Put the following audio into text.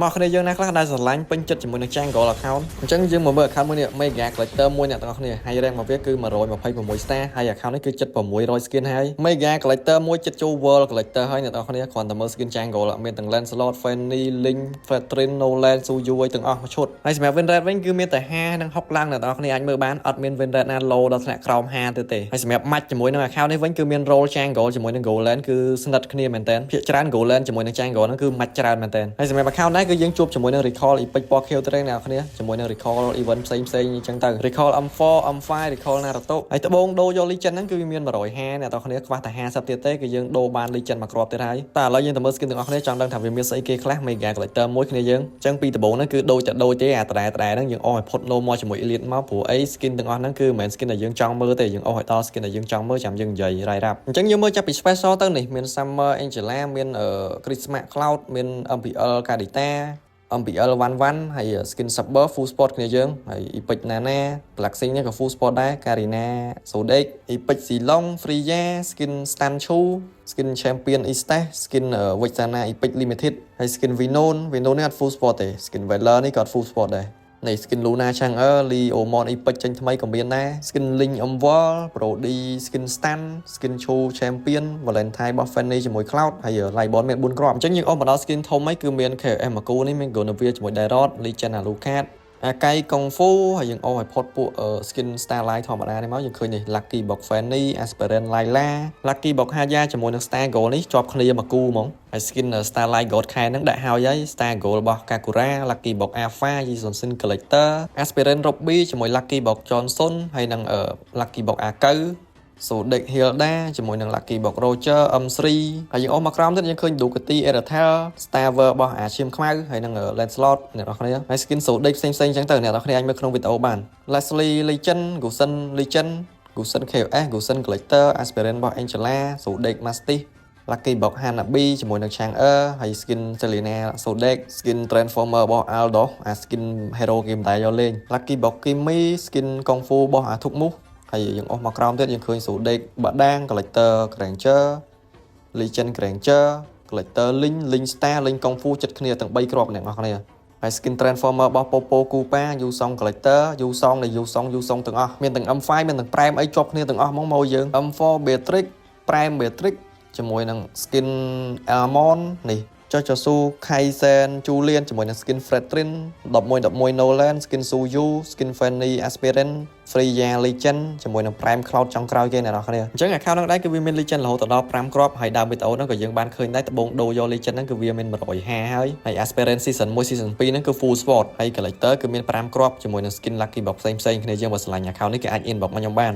មកគ្នាយើងណាខ្លះដែលស្រឡាញ់ពេញចិត្តជាមួយនឹង Jungle account អញ្ចឹងយើងមកមើល account មួយនេះ Mega Collector មួយអ្នកទាំងអស់គ្នាហើយ rank របស់វាគឺ126 star ហើយ account នេះគឺ7600 skin ហើយ Mega Collector មួយចិត្តចូល World Collector ហើយអ្នកទាំងអស់គ្នាគ្រាន់តែមើល skin Jungle មានទាំង Lancelot, Fanny, Link, Fratrin, Nolan, Suyu ឲ្យទាំងអស់មួយឈុតហើយសម្រាប់ win rate វិញគឺមានតែ50និង60ឡើងអ្នកទាំងអស់គ្នាអាចមើលបានអត់មាន win rate ណា low ដល់ថ្នាក់ក្រោម50ទេហើយសម្រាប់ match ជាមួយនឹង account នេះវិញគឺមាន role Jungle ជាមួយនឹង Golan គឺស្និទ្ធគ្នាមែនតើភាគច្រើន Golan ជាមួយនឹង Jungle ហ្នឹងគឺ match ច្រើនមែនតើហើយសម្រាប់ account នេះគឺយើងជួបជាមួយនឹង recall epic ពណ៌ខៀវត្រេងអ្នកគ្នាជាមួយនឹង recall event ផ្សេងអញ្ចឹងទៅ recall M4 M5 recall Naruto ហើយត្បូងដូរយក legend ហ្នឹងគឺវាមាន150អ្នកទាំងគ្នាខ្វះតែ50ទៀតទេគឺយើងដូរបាន legend មកគ្រាប់ទៀតហើយតែឥឡូវយើងទៅមើល skin ទាំងអស់គ្នាចង់ដឹងថាវាមានស្អីគេខ្លះ Mega Collector មួយគ្នាយើងអញ្ចឹងពីត្បូងហ្នឹងគឺដូចតែដូចទេអាដដែលហ្នឹងយើងអស់ឲ្យផុត no មកជាមួយ elite មកព្រោះអី skin ទាំងអស់ហ្នឹងគឺមិនមែន skin ដែលយើងចង់មើលទេយើងអស់ឲ្យដល់ skin ដែលយើងចង់មើលចាំយើងនិយាយរ៉ៃរ៉ាប់អញ្ចឹងយើងមើលចាប់ពី special ទៅនេះមាន Summer Angela មាន Christmas Cloud មាន MPL Kadita MPL 11ហើយ skin Saber full sport គ្នាយើងហើយ Epic Nana Galaxy នេះក៏ full sport ដែរ Karina Sodek Epic Silong Freya skin Stanchu skin Champion Ista skin Vexana Epic Limited ហើយ skin Venon នេះអត់ full sport ទេ skin Valor នេះក៏អត់ full sport ដែរនេះ skin Luna Changer Leomon Epic ចេញថ្មីក៏មានដែរ skin Link Umwal Brody skin Stan skin Chu Champion Valentine របស់ Fanny ជាមួយ Cloud ហើយ Libon មាន4គ្រាប់អញ្ចឹងយើងអស់មកដល់ skin ធំហ្នឹងគឺមាន KF Maku នេះមាន Gonavia ជាមួយ Dairot Legend Alucard អាកៃកុងហ្វូហើយយើងអស់ឲ្យផុតពួក skin Starlight ធម្មតានេះមកយើងឃើញនេះ Lucky Box Fanny Aspirant Laila Lucky Box Haya ជាមួយនឹង Star Gold នេះជាប់គ្នាមកគូហ្មងហើយ skin Starlight God ខែហ្នឹងដាក់ហើយ Star Gold របស់ Kakura Lucky Box Alpha Jason Collector Aspirant Robby ជាមួយ Lucky Box Johnson ហើយនឹង Lucky Box អាកៅSodek Hilda ជាមួយនឹង Lucky Box Roger M3 ហើយយើងអស់មកក្រោមទៀតយើងឃើញ Ducati Eratel Starver របស់អាឈាមខ្មៅហើយនឹង Lancelot អ្នកនរគ្នាហើយ skin Sodek ផ្សេងអញ្ចឹងទៅអ្នកនរគ្នាអាចមើលក្នុងវីដេអូបាន Leslie Legend Gusen Legend Gusen KS Gusen Collector Aspirant របស់ Angela Sodek Mastiff Lucky Box Hanabi ជាមួយនឹង Chang'er ហើយ skin Selena Sodek skin Transformer របស់ Aldo អា skin Hero Game តែយកលេង Lucky Box Kimi skin Kung Fu របស់អា Thukmuហើយយើងអស់មកក្រោមទៀតយើងឃើញ Sodek បាដាង Collector Granger Legend Granger Collector Link Star Link Kung Fu ចិត្តគ្នាទាំង3គ្រាប់អ្នកនរគ្នាហើយ skin Transformer របស់ Popo Kupa Yusong Collector Yusong នៃ Yusong ទាំងអស់មានទាំង M5 មានទាំង Prime អីជាប់គ្នាទាំងអស់ហ្មងមកយើង M4 Beatrix Prime Beatrix ជាមួយនឹង skin Almond នេះចស៊ូ Kaisen Julian ជាមួយនឹង skin Fratrin 11 Nolan skin Suyu skin Fanny Aspirant Freya Legend ជាមួយនឹង Prime Cloud ចុងក្រោយគេអ្នកនរគ្នាអញ្ចឹង account ហ្នឹងដែរគឺវាមាន Legend រហូតដល់5គ្រាប់ហើយដើមវីដេអូហ្នឹងក៏យើងបានឃើញដែរត្បូងដូរយក Legend ហ្នឹងគឺវាមាន150ហើយ Aspirant season 1 season 2ហ្នឹងគឺ full sport ហើយ Collector គឺមាន5គ្រាប់ជាមួយនឹង skin Lucky Box ផ្សេងគ្នាយើងបើឆ្លាញ់ account នេះគេអាច inbox មកខ្ញុំបាន